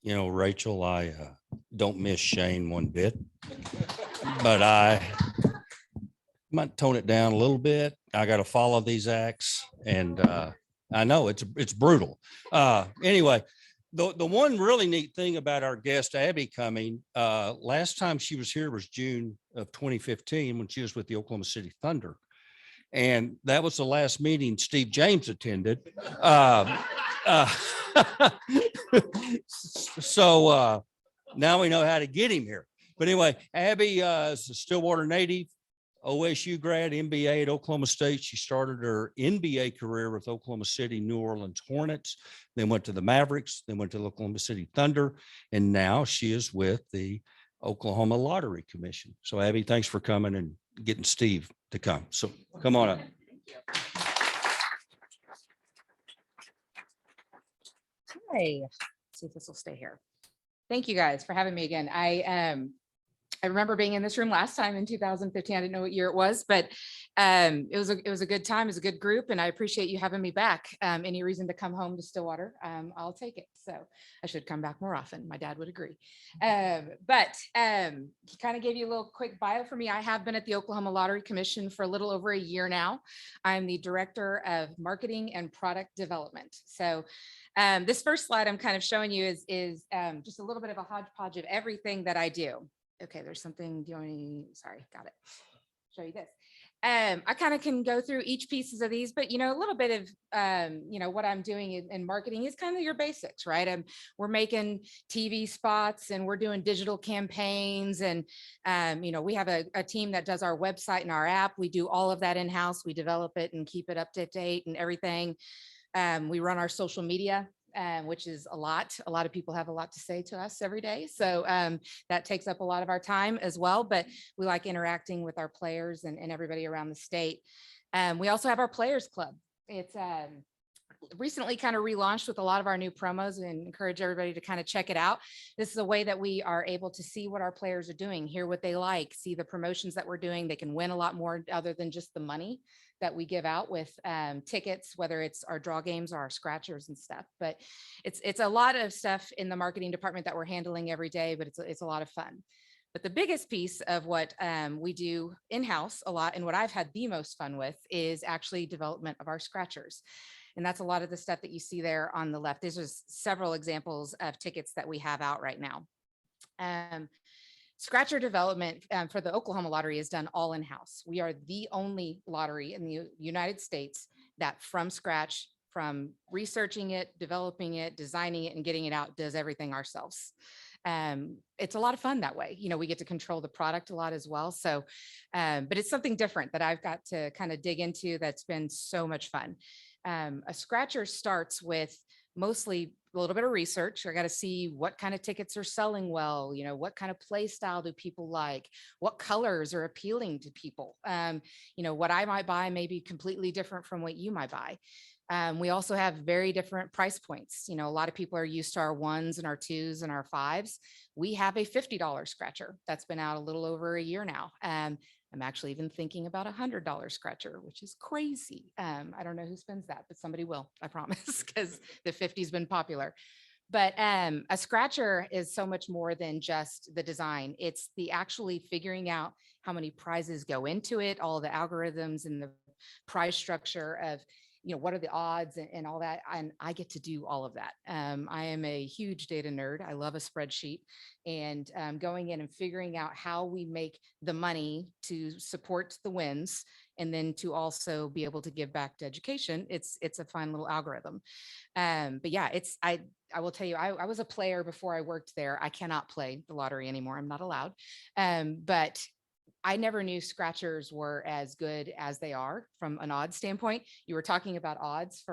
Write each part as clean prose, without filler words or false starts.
Rachel, I don't miss Shane one bit, but I might tone it down a little bit. I got to follow these acts, and I know it's brutal. Anyway, the one really neat thing about our guest Abby coming, last time she was here was June of 2015 when she was with the Oklahoma City Thunder, and that was the last meeting Steve James attended. Uh, so now we know how to get him here. But anyway, Abby is a Stillwater native, OSU grad, MBA at Oklahoma State. She started her NBA career with Oklahoma City, New Orleans Hornets, then went to the Mavericks, then went to the Oklahoma City Thunder, and now she is with the Oklahoma Lottery Commission. So Abby, thanks for coming and getting Steve to come. So come on up. Hi, let's see if this will stay here. Thank you guys for having me again. I remember being in this room last time in 2015. I didn't know what year it was, but it was a good time. It was a good group, and I appreciate you having me back. Any reason to come home to Stillwater, I'll take it. So I should come back more often. My dad would agree. But he kind of gave you a little quick bio for me. I have been at the Oklahoma Lottery Commission for a little over a year now. I'm the Director of Marketing and Product Development. So this first slide I'm kind of showing you is just a little bit of a hodgepodge of everything that I do. Okay, there's something sorry, got it. Show you this. I kind of can go through each pieces of these, but a little bit of what I'm doing in marketing is kind of your basics, right? We're making TV spots and we're doing digital campaigns, and we have a team that does our website and our app. We do all of that in-house. We develop it and keep it up to date and everything. We run our social media, which is a lot. A lot of people have a lot to say to us every day. So that takes up a lot of our time as well, but we like interacting with our players and everybody around the state. We also have our Players Club. It's recently kind of relaunched with a lot of our new promos, and encourage everybody to kind of check it out. This is a way that we are able to see what our players are doing, hear what they like, see the promotions that we're doing. They can win a lot more other than just the money that we give out with tickets, whether it's our draw games or our scratchers and stuff. But it's a lot of stuff in the marketing department that we're handling every day, but it's a lot of fun. But the biggest piece of what we do in-house a lot, and what I've had the most fun with, is actually development of our scratchers. And that's a lot of the stuff that you see there on the left. There's just several examples of tickets that we have out right now. Scratcher development for the Oklahoma Lottery is done all in-house. We are the only lottery in the United States that from scratch, from researching it, developing it, designing it, and getting it out, does everything ourselves. It's a lot of fun that way. We get to control the product a lot as well. So, but it's something different that I've got to kind of dig into that's been so much fun. A scratcher starts with mostly a little bit of research. I got to see what kind of tickets are selling well, what kind of play style do people like, what colors are appealing to people. What I might buy may be completely different from what you might buy. We also have very different price points. A lot of people are used to our 1s and our 2s and our 5s. We have a $50 scratcher that's been out a little over a year now. I'm actually even thinking about $100 scratcher, which is crazy. I don't know who spends that, but somebody will, I promise, because the 50's been popular. But a scratcher is so much more than just the design. It's the actually figuring out how many prizes go into it, all the algorithms and the prize structure of what are the odds and all that. And I get to do all of that. I am a huge data nerd. I love a spreadsheet, and going in and figuring out how we make the money to support the wins, and then to also be able to give back to education. It's a fun little algorithm. But yeah, I will tell you, I was a player before I worked there. I cannot play the lottery anymore. I'm not allowed. But I never knew scratchers were as good as they are from an odds standpoint. You were talking about odds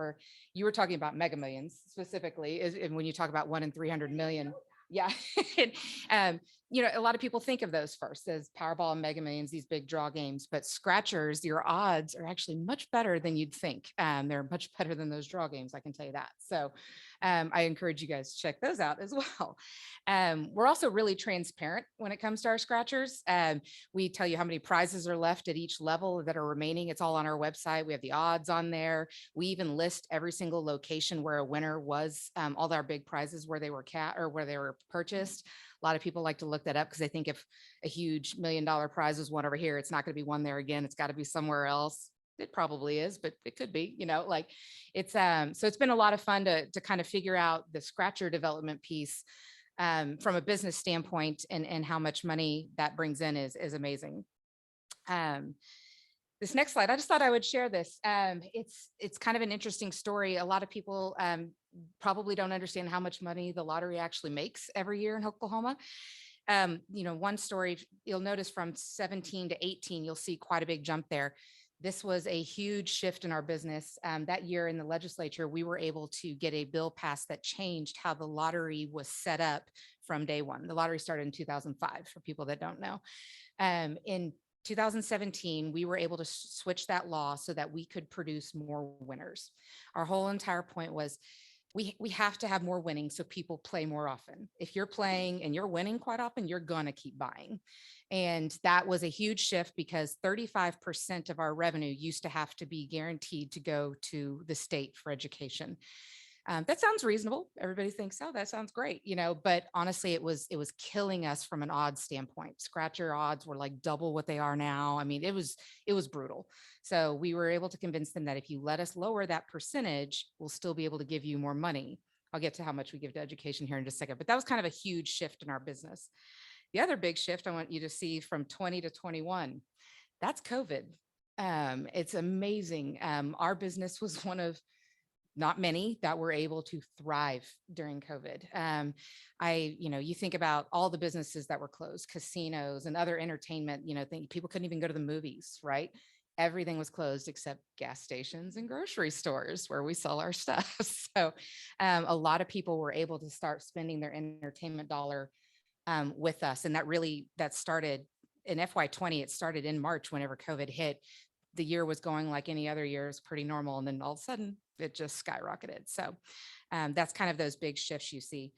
you were talking about Mega Millions specifically, and when you talk about 1 in 300 million. Yeah. A lot of people think of those first as Powerball and Mega Millions, these big draw games, but scratchers, your odds are actually much better than you'd think. They're much better than those draw games, I can tell you that. So I encourage you guys to check those out as well. We're also really transparent when it comes to our scratchers. We tell you how many prizes are left at each level that are remaining. It's all on our website. We have the odds on there. We even list every single location where a winner was, all our big prizes where they were where they were purchased. A lot of people like to look that up because they think if a huge $1 million prize was won over here, it's not going to be won there again. It's got to be somewhere else. It probably is, but it could be, like it's, so it's been a lot of fun to kind of figure out the scratcher development piece from a business standpoint, and how much money that brings in is amazing. This next slide, I just thought I would share this. It's kind of an interesting story. A lot of people probably don't understand how much money the lottery actually makes every year in Oklahoma. One story you'll notice from 17 to 18, you'll see quite a big jump there. This was a huge shift in our business. That year in the legislature, we were able to get a bill passed that changed how the lottery was set up from day one. The lottery started in 2005, for people that don't know. In 2017, we were able to switch that law so that we could produce more winners. Our whole entire point was we have to have more winning so people play more often. If you're playing and you're winning quite often, you're going to keep buying. And that was a huge shift because 35% of our revenue used to have to be guaranteed to go to the state for education. That sounds reasonable. Everybody thinks, oh, that sounds great, but honestly, it was killing us from an odds standpoint. Scratcher odds were like double what they are now. I mean, it was brutal. So we were able to convince them that if you let us lower that percentage, we'll still be able to give you more money. I'll get to how much we give to education here in just a second, but that was kind of a huge shift in our business. The other big shift I want you to see from 20 to 21, that's COVID. It's amazing. Our business was one of not many that were able to thrive during COVID. You think about all the businesses that were closed, casinos and other entertainment, people couldn't even go to the movies, right? Everything was closed except gas stations and grocery stores where we sell our stuff. So a lot of people were able to start spending their entertainment dollar with us. And that started in FY20. It started in March whenever COVID hit. The year was going like any other year, is pretty normal. And then all of a sudden it just skyrocketed. So that's kind of those big shifts you see.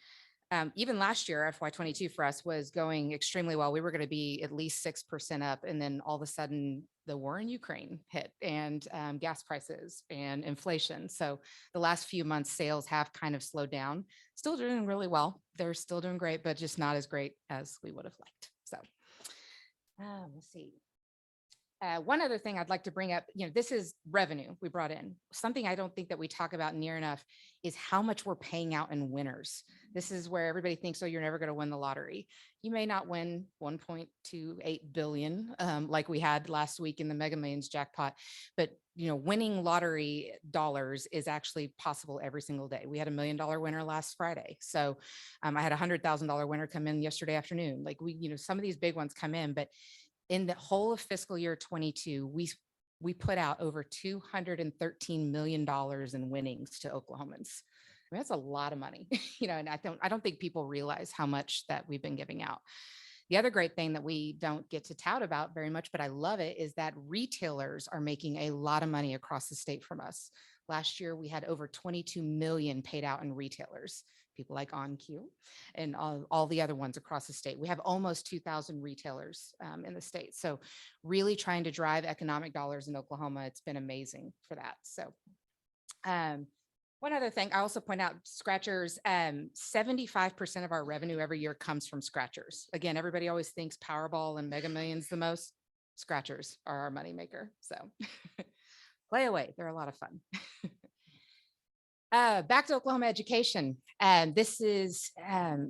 Even last year, FY22 for us was going extremely well. We were going to be at least 6% up. And then all of a sudden the war in Ukraine hit, and gas prices and inflation. So the last few months sales have kind of slowed down. Still doing really well. They're still doing great, but just not as great as we would have liked. So let's see. One other thing I'd like to bring up, this is revenue we brought in. Something I don't think that we talk about near enough is how much we're paying out in winners. This is where everybody thinks, oh, you're never going to win the lottery. You may not win 1.28 billion like we had last week in the Mega Millions jackpot, but winning lottery dollars is actually possible every single day. We had $1 million winner last Friday. So I had a $100,000 winner come in yesterday afternoon. Like some of these big ones come in, but in the whole of fiscal year 22, we put out over $213 million in winnings to Oklahomans. I mean, that's a lot of money, and I don't think people realize how much that we've been giving out. The other great thing that we don't get to tout about very much, but I love it, is that retailers are making a lot of money across the state from us. Last year, we had over 22 million paid out in retailers, people like OnQ and all the other ones across the state. We have almost 2,000 retailers in the state. So really trying to drive economic dollars in Oklahoma. It's been amazing for that. So one other thing, I also point out scratchers, 75% of our revenue every year comes from scratchers. Again, everybody always thinks Powerball and Mega Millions the most. Scratchers are our moneymaker. So play away. They're a lot of fun. Back to Oklahoma education. This is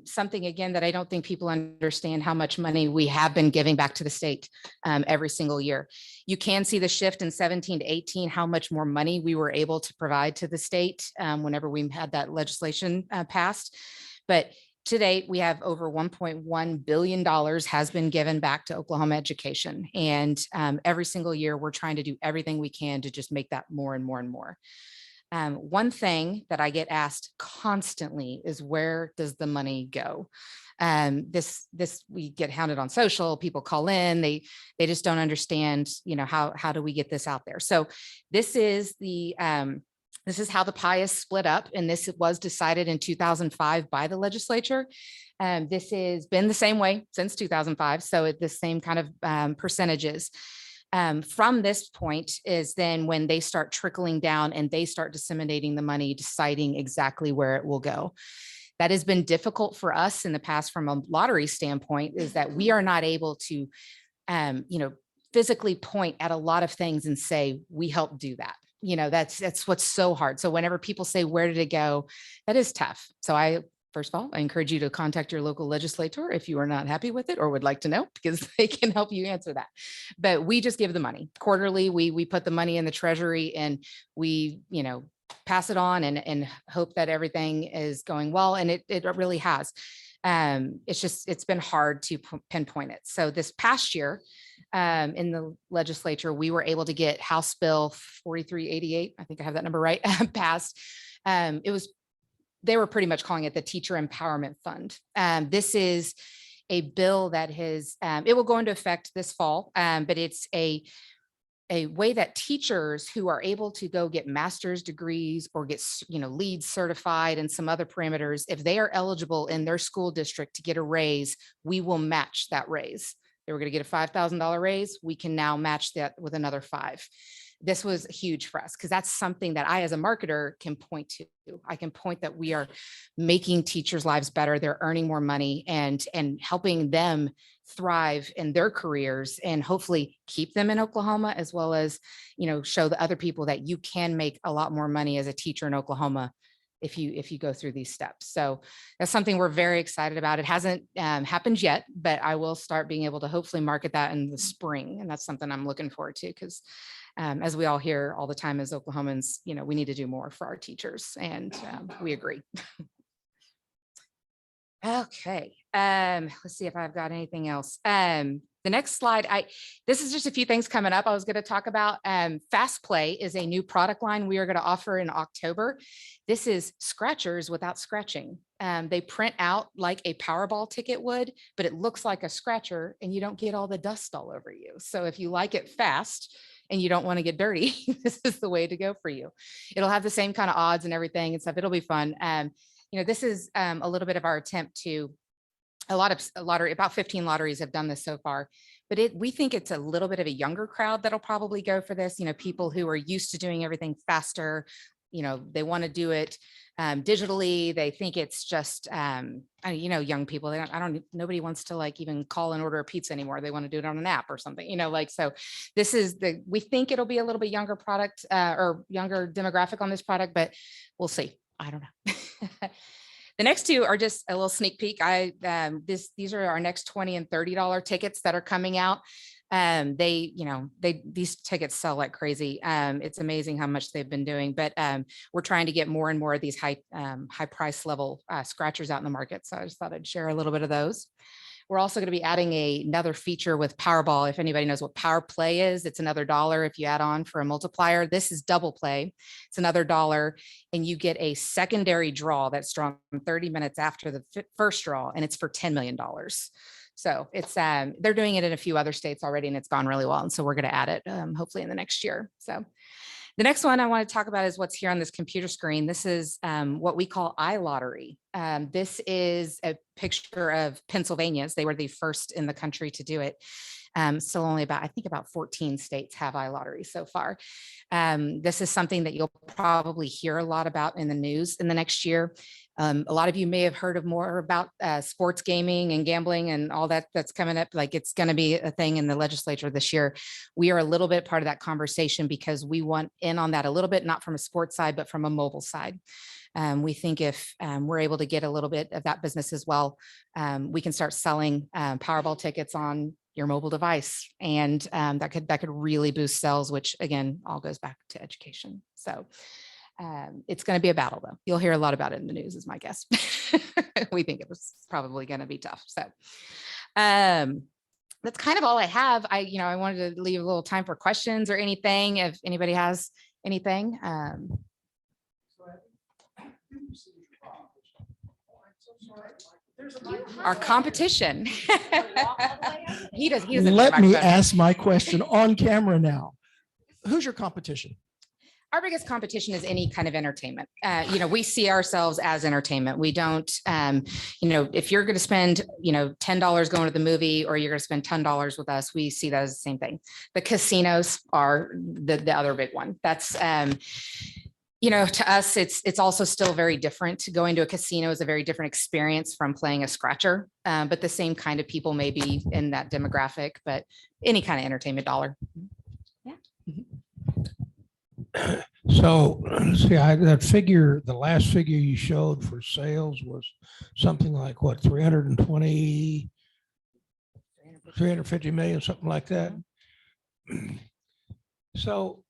something, again, that I don't think people understand how much money we have been giving back to the state every single year. You can see the shift in 17 to 18, how much more money we were able to provide to the state whenever we had that legislation passed. But to date, we have over $1.1 billion has been given back to Oklahoma education. And every single year, we're trying to do everything we can to just make that more and more and more. One thing that I get asked constantly is, where does the money go? This we get hounded on social, people call in, they just don't understand, how do we get this out there? So this is the This is how the pie is split up, and this was decided in 2005 by the legislature. This has been the same way since 2005, so it's the same kind of percentages. From this point is then when they start trickling down and they start disseminating the money, deciding exactly where it will go. That has been difficult for us in the past from a lottery standpoint, is that we are not able to, physically point at a lot of things and say, we helped do that. That's what's so hard. So whenever people say, where did it go? That is tough. So first of all, I encourage you to contact your local legislator if you are not happy with it or would like to know, because they can help you answer that. But we just give the money quarterly. We put the money in the treasury and we, pass it on and hope that everything is going well. And it really has. It's been hard to pinpoint it. So this past year, in the legislature, we were able to get House Bill 4388. I think I have that number right, passed. They were pretty much calling it the Teacher Empowerment Fund. This is a bill that it will go into effect this fall, but it's a way that teachers who are able to go get master's degrees or get, LEED certified and some other parameters, if they are eligible in their school district to get a raise, we will match that raise. They were going to get a $5,000 raise. We can now match that with another $5,000. This was huge for us because that's something that I, as a marketer, can point to. I can point that we are making teachers' lives better. They're earning more money and helping them thrive in their careers and hopefully keep them in Oklahoma, as well as, show the other people that you can make a lot more money as a teacher in Oklahoma if you go through these steps. So that's something we're very excited about. It hasn't happened yet, but I will start being able to hopefully market that in the spring. And that's something I'm looking forward to because as we all hear all the time as Oklahomans, we need to do more for our teachers, and we agree. Okay, let's see if I've got anything else. The next slide, this is just a few things coming up I was going to talk about. Fast Play is a new product line we are going to offer in October. This is scratchers without scratching. They print out like a Powerball ticket would, but it looks like a scratcher and you don't get all the dust all over you. So if you like it fast and you don't want to get dirty, this is the way to go for you. It'll have the same kind of odds and everything and stuff. It'll be fun. This is a little bit of our attempt to about 15 lotteries have done this so far, but we think it's a little bit of a younger crowd that'll probably go for this. People who are used to doing everything faster, they want to do it digitally. They think it's just, young people, nobody wants to even call and order a pizza anymore. They want to do it on an app or something, so we think it'll be a little bit younger product or younger demographic on this product, but we'll see. I don't know. The next two are just a little sneak peek. These are our next $20 and $30 tickets that are coming out. These tickets sell like crazy. It's amazing how much they've been doing, but we're trying to get more and more of these high price level scratchers out in the market. So I just thought I'd share a little bit of those. We're also going to be adding another feature with Powerball. If anybody knows what Power Play is, it's another $1 if you add on for a multiplier. This is Double Play. It's another $1, and you get a secondary draw that's drawn 30 minutes after the first draw, and it's for $10 million. So it's they're doing it in a few other states already, and it's gone really well. And so we're going to add it hopefully in the next year. So the next one I want to talk about is what's here on this computer screen. This is what we call iLottery. This is a picture of Pennsylvania's. They were the first in the country to do it. Still only about 14 states have iLottery so far. This is something that you'll probably hear a lot about in the news in the next year. A lot of you may have heard of more about sports gaming and gambling and all that's coming up. Like it's going to be a thing in the legislature this year. We are a little bit part of that conversation because we want in on that a little bit, not from a sports side, but from a mobile side. We think if we're able to get a little bit of that business as well, we can start selling Powerball tickets on your mobile device, and that could really boost sales, which again all goes back to education. So it's going to be a battle, though. You'll hear a lot about it in the news, is my guess. We think it was probably going to be tough. So that's kind of all I have. I wanted to leave a little time for questions or anything if anybody has anything. Our competition. He doesn't. Let me ask my question on camera now. Who's your competition? Our biggest competition is any kind of entertainment. We see ourselves as entertainment. We don't, if you're going to spend, $10 going to the movie, or you're going to spend $10 with us, we see that as the same thing. The casinos are the other big one. That's, to us, it's also still very different. Going to a casino is a very different experience from playing a scratcher, but the same kind of people may be in that demographic, but any kind of entertainment dollar. So let's see, the last figure you showed for sales was something like what, 350 million, something like that. So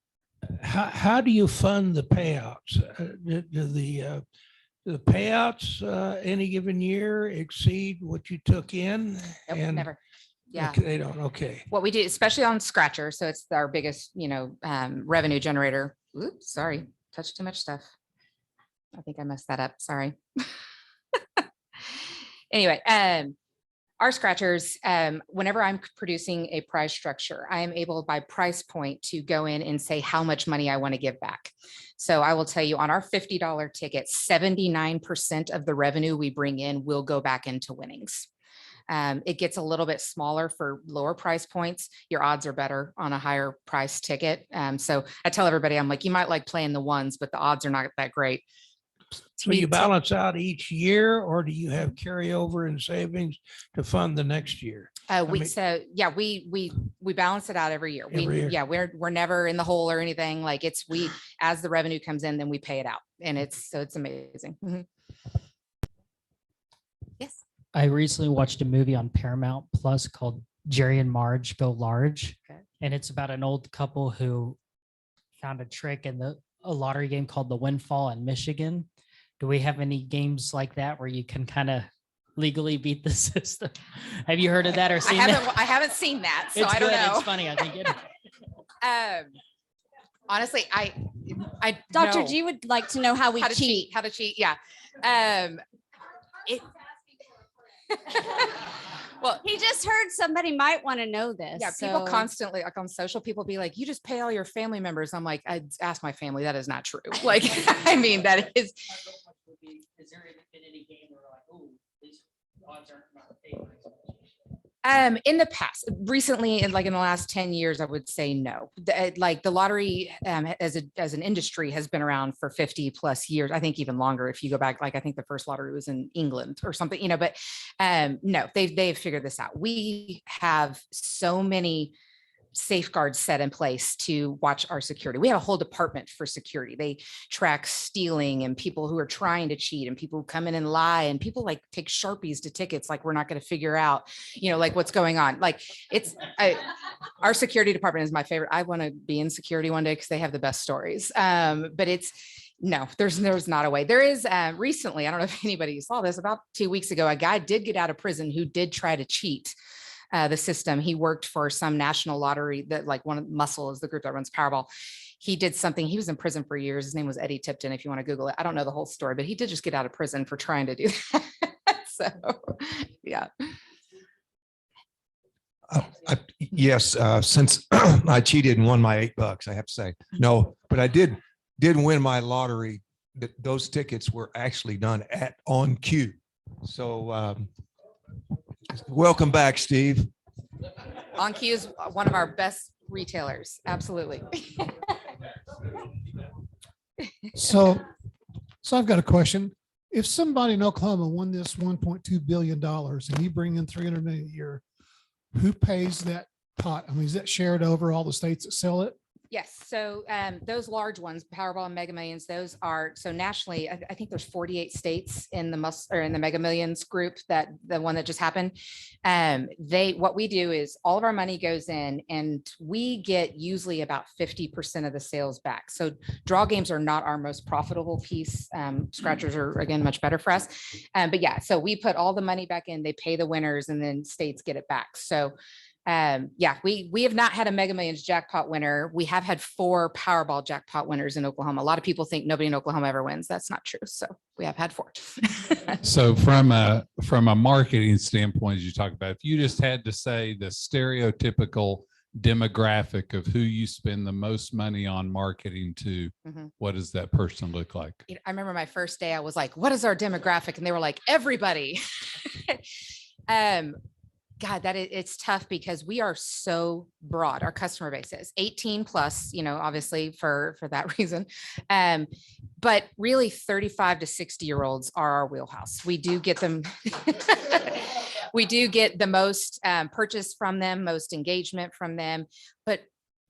how do you fund the payouts? Do the payouts any given year exceed what you took in? Nope, And never. Yeah. okay, they don't. Okay. What we do, especially on Scratcher, so it's our biggest, revenue generator. Oops, sorry, touched too much stuff. I think I messed that up. Sorry. Anyway, our scratchers, whenever I'm producing a price structure, I am able by price point to go in and say how much money I want to give back. So I will tell you, on our $50 ticket, 79% of the revenue we bring in will go back into winnings. It gets a little bit smaller for lower price points. Your odds are better on a higher price ticket. So I tell everybody, I'm like, you might like playing the ones, but the odds are not that great. So you balance out each year, or do you have carryover and savings to fund the next year? We balance it out every year. Every year. We're never in the hole or anything. Like as the revenue comes in, then we pay it out, and it's amazing. Mm-hmm. Yes. I recently watched a movie on Paramount Plus called Jerry and Marge Go Large. Okay. And it's about an old couple who found a trick in a lottery game called the Windfall in Michigan. Do we have any games like that where you can kind of legally beat the system? Have you heard of that or seen that? I haven't seen that, so It's I don't good. know. It's funny. I think it. Honestly, I Dr. know G would like to know how we how to cheat. How to cheat. Yeah. Well, He just heard somebody might want to know this. yeah, people so- constantly, like on social, people be like, you just pay all your family members. I'm like, I asked my family. That is not true. Like, I mean, that is. Is there been any game where like, oh, these odds aren't my favorite? In the past, recently, in the last 10 years, I would say no. The lottery as an industry has been around for 50 plus years. I think even longer if you go back. I think the first lottery was in England or something, but no, they've figured this out. We have so many safeguards set in place to watch our security. We have a whole department for security. They track stealing and people who are trying to cheat and people who come in and lie, and people take Sharpies to tickets. We're not going to figure out, what's going on. Our security department is my favorite. I want to be in security one day because they have the best stories. But no, there's not a way. There is recently, I don't know if anybody saw this, about 2 weeks ago, a guy did get out of prison who did try to cheat the system. He worked for some national lottery that Muscle is the group that runs Powerball. He did something. He was in prison for years. His name was Eddie Tipton. If you want to Google it, I don't know the whole story, but he did just get out of prison for trying to do that. So, yeah. Yes, since I cheated and won my $8, I have to say no, but I did win my lottery. Those tickets were actually done on cue. So welcome back, Steve. On Cue is one of our best retailers. Absolutely. So I've got a question. If somebody in Oklahoma won this $1.2 billion and you bring in 300 million a year, who pays that pot? I mean, is that shared over all the states that sell it? Yes. So those large ones, Powerball and Mega Millions, those are, so nationally, I think there's 48 states in the Mega Millions group, that the one that just happened. What we do is all of our money goes in and we get usually about 50% of the sales back. So draw games are not our most profitable piece. Scratchers are, again, much better for us. But yeah, so we put all the money back in, they pay the winners, and then states get it back. So yeah, we have not had a Mega Millions jackpot winner. We have had 4 Powerball jackpot winners in Oklahoma. A lot of people think nobody in Oklahoma ever wins. That's not true. So we have had 4. So from a marketing standpoint, as you talk about, if you just had to say the stereotypical demographic of who you spend the most money on marketing to, Mhm. what does that person look like? I remember my first day, I was like, what is our demographic? And they were like, everybody. God, it's tough because we are so broad. Our customer base is 18 plus, obviously for that reason. But really 35 to 60-year-olds are our wheelhouse. We do get them. We do get the most purchase from them, most engagement from them, but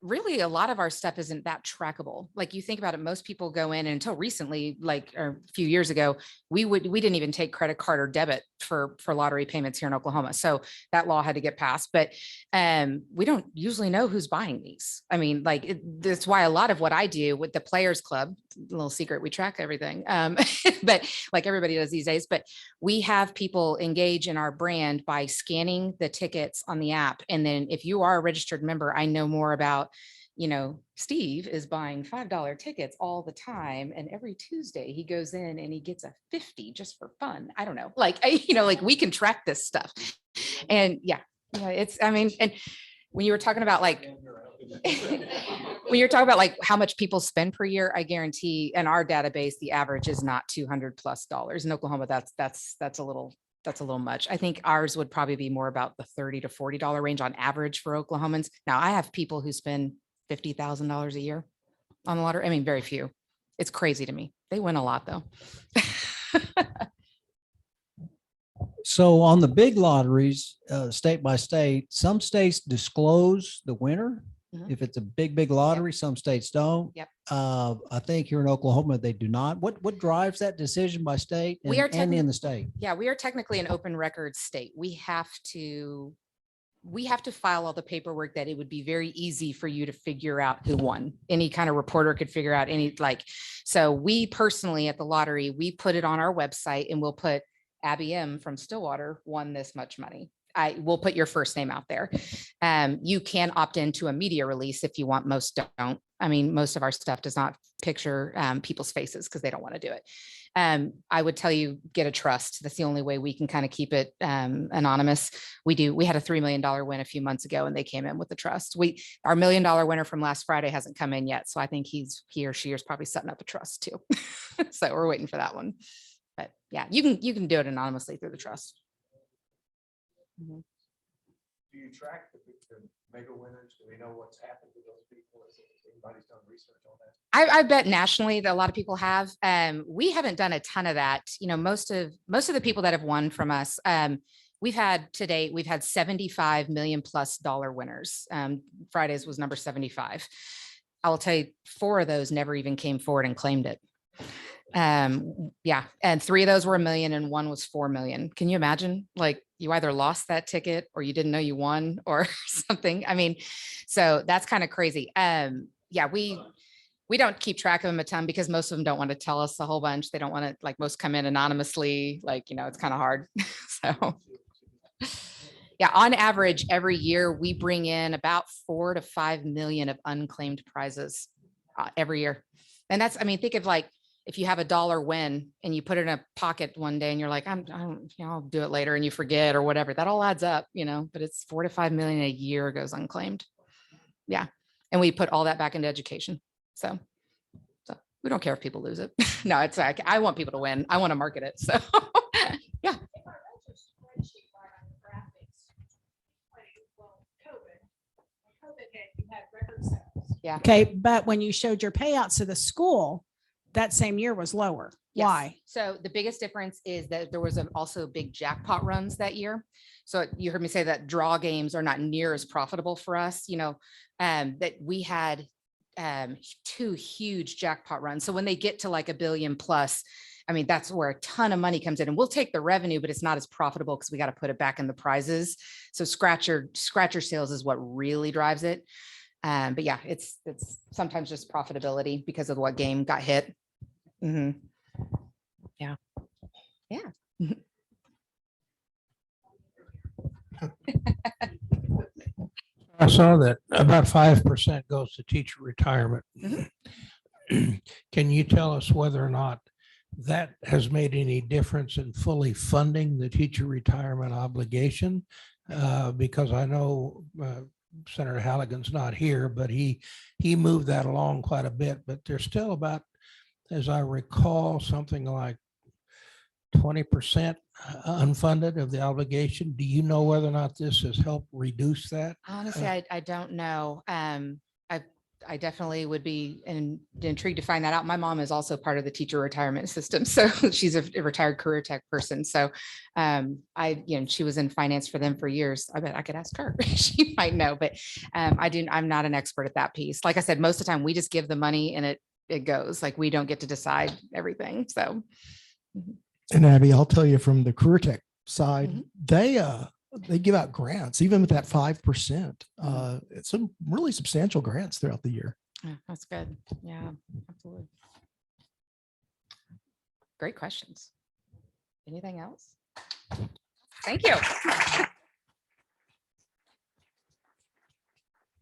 really a lot of our stuff isn't that trackable. Like you think about it, most people go in, and until recently, or a few years ago, we didn't even take credit card or debit for lottery payments here in Oklahoma. So that law had to get passed, but we don't usually know who's buying these. I mean, that's why a lot of what I do with the Players Club, little secret, we track everything. But like everybody does these days, but we have people engage in our brand by scanning the tickets on the app. And then if you are a registered member, I know more about, Steve is buying $5 tickets all the time. And every Tuesday he goes in and he gets a 50 just for fun. I don't know. We can track this stuff. And and when you were talking about when you're talking about how much people spend per year, I guarantee in our database, the average is not $200+ in Oklahoma. That's a little much. I think ours would probably be more about the $30 to $40 range on average for Oklahomans. Now I have people who spend $50,000 a year on the lottery. I mean, very few. It's crazy to me. They win a lot though. So on the big lotteries, state by state, some states disclose the winner. Mhm. If it's a big lottery, some states don't. Yep. I think here in Oklahoma, they do not. What drives that decision by state We are and in the state? Yeah, we are technically an open record state. We have to file all the paperwork that it would be very easy for you to figure out who won. Any kind of reporter could figure out so we personally at the lottery, we put it on our website and we'll put Abby M from Stillwater won this much money. I will put your first name out there. You can opt into a media release if you want. Most don't. I mean, most of our stuff does not picture people's faces because they don't want to do it. I would tell you, get a trust. That's the only way we can kind of keep it anonymous. We had a $3 million win a few months ago and they came in with the trust. Our $1 million winner from last Friday hasn't come in yet. So I think he or she is probably setting up a trust too. So we're waiting for that one. But yeah, you can do it anonymously through the trust. Do you track the mega winners? Do we know what's happened to those people? Has anybody's done research on that? I bet nationally that a lot of people have. We haven't done a ton of that. Most of the people that have won from us, we've had $75 million+ winners. Fridays was number 75. I will tell you, 4 of those never even came forward and claimed it. And 3 of those were $1 million and 1 was $4 million. Can you imagine? You either lost that ticket or you didn't know you won or something. I mean, so that's kind of crazy. We don't keep track of them a ton because most of them don't want to tell us a whole bunch. They don't want to, most come in anonymously, it's kind of hard. So yeah, on average, every year we bring in about 4 to 5 million of unclaimed prizes every year. And that's, think of if you have $1 win and you put it in a pocket one day and you're like, I'll do it later and you forget or whatever, that all adds up, but it's 4 to 5 million a year goes unclaimed. Yeah. And we put all that back into education. So we don't care if people lose it. No, it's like, I want people to win. I want to market it. So yeah. Yeah. Okay, but when you showed your payouts to the school, that same year was lower. Yes. Why? So the biggest difference is that there was also big jackpot runs that year. So you heard me say that draw games are not near as profitable for us, that we had 2 huge jackpot runs. So when they get to $1 billion+, that's where a ton of money comes in, and we'll take the revenue, but it's not as profitable because we got to put it back in the prizes. So scratcher sales is what really drives it. But yeah, it's sometimes just profitability because of what game got hit. Mm-hmm. Yeah. Yeah. I saw that about 5% goes to teacher retirement. Can you tell us whether or not that has made any difference in fully funding the teacher retirement obligation? Because I know Senator Halligan's not here, but he moved that along quite a bit, but there's still about, as I recall, something like 20% unfunded of the obligation. Do you know whether or not this has helped reduce that? Honestly, I don't know. I definitely would be intrigued to find that out. My mom is also part of the teacher retirement system. So she's a retired career tech person. So she was in finance for them for years. I bet I could ask her. She might know, but I'm not an expert at that piece. Like I said, most of the time we just give the money and it goes. Like we don't get to decide everything. So. And Abby, I'll tell you from the career tech side, Mhm. they give out grants, even with that 5%. It's some really substantial grants throughout the year. Yeah, that's good. Yeah, absolutely. Great questions. Anything else? Thank you.